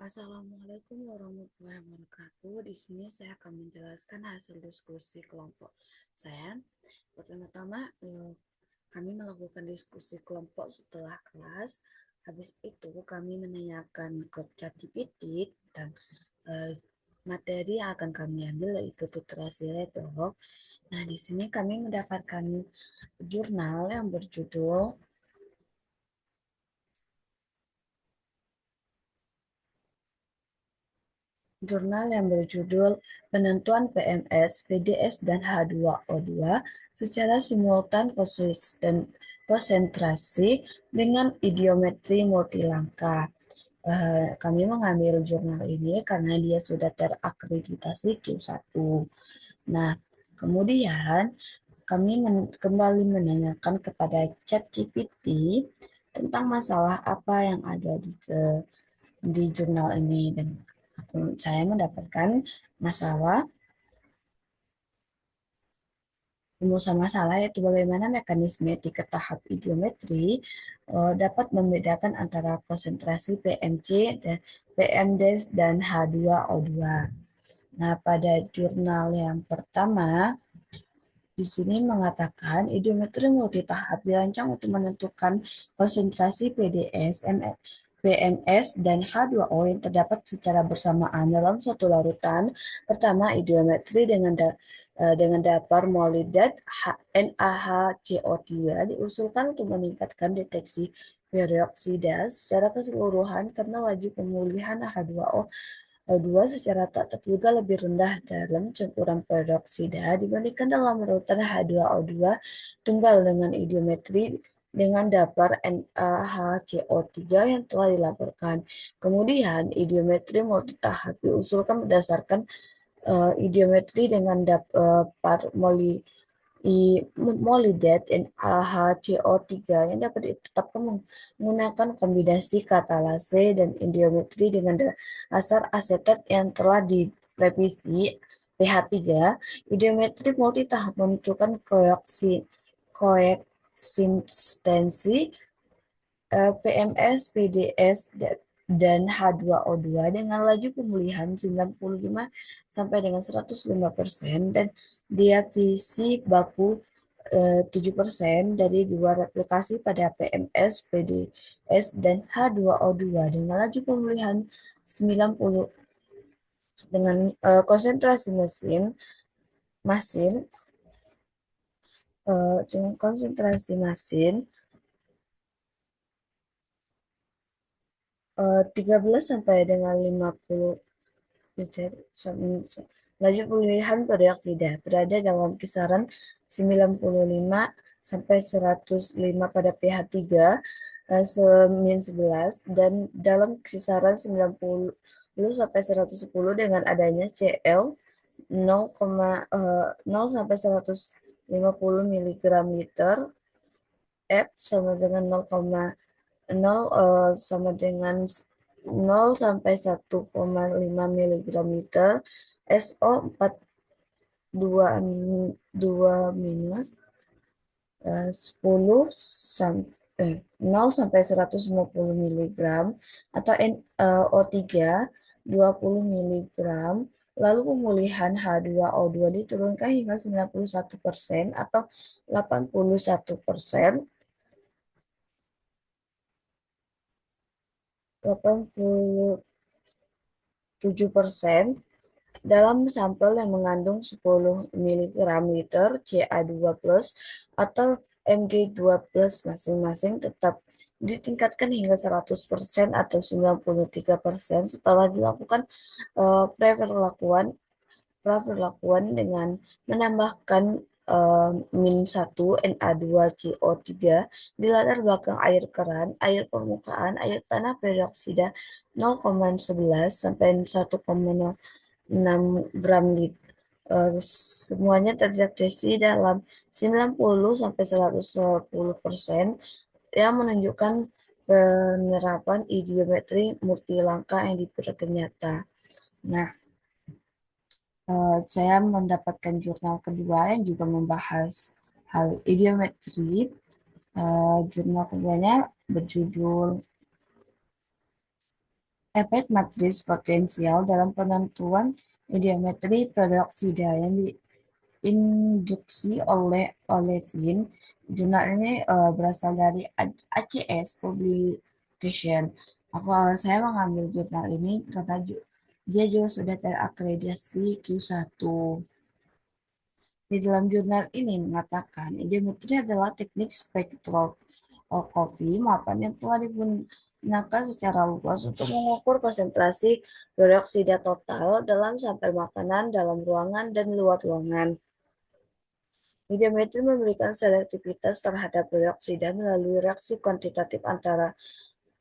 Assalamualaikum warahmatullahi wabarakatuh. Di sini saya akan menjelaskan hasil diskusi kelompok saya. Pertama-tama, kami melakukan diskusi kelompok setelah kelas. Habis itu kami menanyakan ke ChatGPT tentang materi yang akan kami ambil, yaitu literasi redaksi. Nah, di sini kami mendapatkan jurnal yang berjudul Penentuan PMS, VDS, dan H2O2 secara simultan konsentrasi dengan idiometri multilangkah. Kami mengambil jurnal ini karena dia sudah terakreditasi Q1. Nah, kemudian kami kembali menanyakan kepada ChatGPT tentang masalah apa yang ada di jurnal ini, dan saya mendapatkan masalah rumusan masalah, yaitu bagaimana mekanisme tiga tahap idiometri dapat membedakan antara konsentrasi PMC dan PMDes dan H2O2. Nah, pada jurnal yang pertama di sini mengatakan idiometri multitahap dirancang untuk menentukan konsentrasi PDS, PMS, dan H2O yang terdapat secara bersamaan dalam suatu larutan. Pertama, idiometri dengan daptar molidat NaHCO3 diusulkan untuk meningkatkan deteksi peroksida secara keseluruhan karena laju pemulihan H2O dua secara tak terduga lebih rendah dalam campuran peroksida dibandingkan dalam larutan H2O2 tunggal dengan idiometri dengan daptar NaHCO3 yang telah dilaporkan. Kemudian, idiometri multitahap diusulkan berdasarkan idiometri dengan daptar molidat NaHCO3 yang dapat ditetapkan menggunakan kombinasi katalase dan idiometri dengan dasar asetat yang telah direvisi pH3. Idiometri multitahap menentukan koeksistensi PMS, PDS, dan H2O2 dengan laju pemulihan 95 sampai dengan 105% dan diavisi baku 7% dari dua replikasi pada PMS, PDS, dan H2O2 dengan laju pemulihan 90 dengan konsentrasi masin dengan konsentrasi masin 13 sampai dengan 50 laju pemulihan peroksida berada dalam kisaran 95 sampai 105 pada pH 3 semin 11 dan dalam kisaran 90 sampai 110 dengan adanya Cl 0 sampai 150 mg liter, F sama dengan 0,0 sama dengan 0 sampai 1,5 mg liter, SO 42 minus 10 sampai 0 sampai 150 mg atau O3 20 mg. Lalu pemulihan H2O2 diturunkan hingga 91% atau 81%, 87% dalam sampel yang mengandung 10 mg liter Ca2 plus atau Mg2 plus masing-masing tetap ditingkatkan hingga 100% atau 93% setelah dilakukan praperlakuan dengan menambahkan -1 Na2CO3 di latar belakang air keran, air permukaan, air tanah peroksida 0,11 sampai 1,6 gram liter. Semuanya terdeteksi dalam 90 sampai 110% yang menunjukkan penerapan idiometri multilangkah yang diperoleh nyata. Nah, saya mendapatkan jurnal kedua yang juga membahas hal idiometri. Jurnal keduanya berjudul efek matris potensial dalam penentuan ideometri peroksida yang diinduksi oleh Olefin. Jurnal ini berasal dari ACS Publication. Saya mengambil jurnal ini karena dia juga sudah terakreditasi Q1. Di dalam jurnal ini mengatakan ideometri adalah teknik spektroskopi mapan yang telah digunakan secara luas untuk mengukur konsentrasi dioksida total dalam sampel makanan dalam ruangan dan luar ruangan. Ideometri memberikan selektivitas terhadap dioksida melalui reaksi kuantitatif antara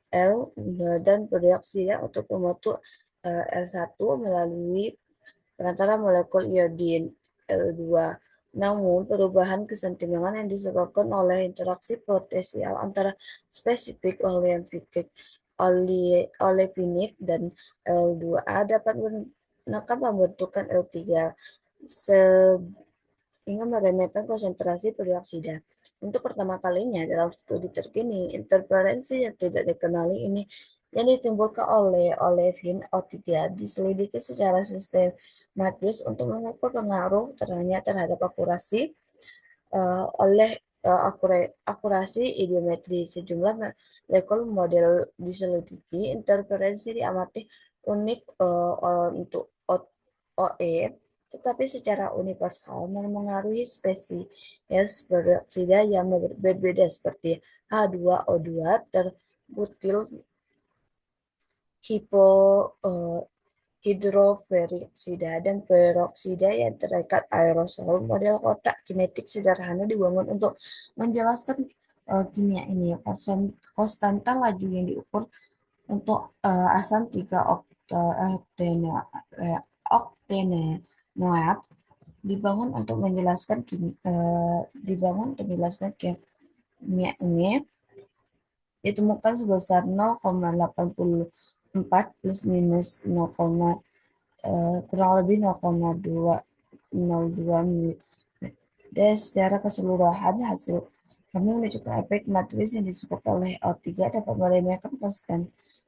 L dan dioksida untuk membentuk L1 melalui perantara molekul iodin L2. Namun, perubahan kesentimbangan yang disebabkan oleh interaksi potensial antara spesifik olefinik dan L2A dapat menekan pembentukan L3 sehingga meremehkan konsentrasi dioksida. Untuk pertama kalinya dalam studi terkini, interferensi yang tidak dikenali ini yang ditimbulkan oleh olefin O3 diselidiki secara sistematis untuk mengukur pengaruh terhadap akurasi oleh akurasi ideometri. Sejumlah molekul model diselidiki, interferensi diamati unik untuk OE, tetapi secara universal memengaruhi spesies peroksida yang berbeda seperti H2O2 terbutil hipo eh, hidroperoksida dan peroksida yang terikat aerosol. Model kotak kinetik sederhana dibangun untuk menjelaskan kimia ini. Konstanta laju yang diukur untuk asam 3 oktenoat dibangun untuk menjelaskan kimia ini ditemukan sebesar 0,84 plus minus 0, kurang lebih 0,202 mm. Dan secara keseluruhan hasil kami menunjukkan efek matris yang disebut oleh O3 dapat meremehkan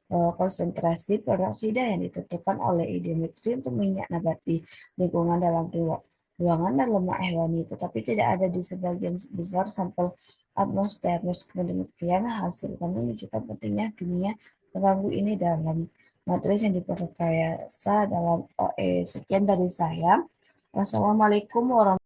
konsentrasi peroksida yang ditentukan oleh ideometri untuk minyak nabati, lingkungan dalam ruangan dan lemak hewani, tetapi tidak ada di sebagian besar sampel atmosfer. Meskipun demikian, hasil kami menunjukkan pentingnya kimia pengganggu ini dalam matris yang diperkaya dalam OE. Sekian dari saya. Wassalamualaikum warahmatullahi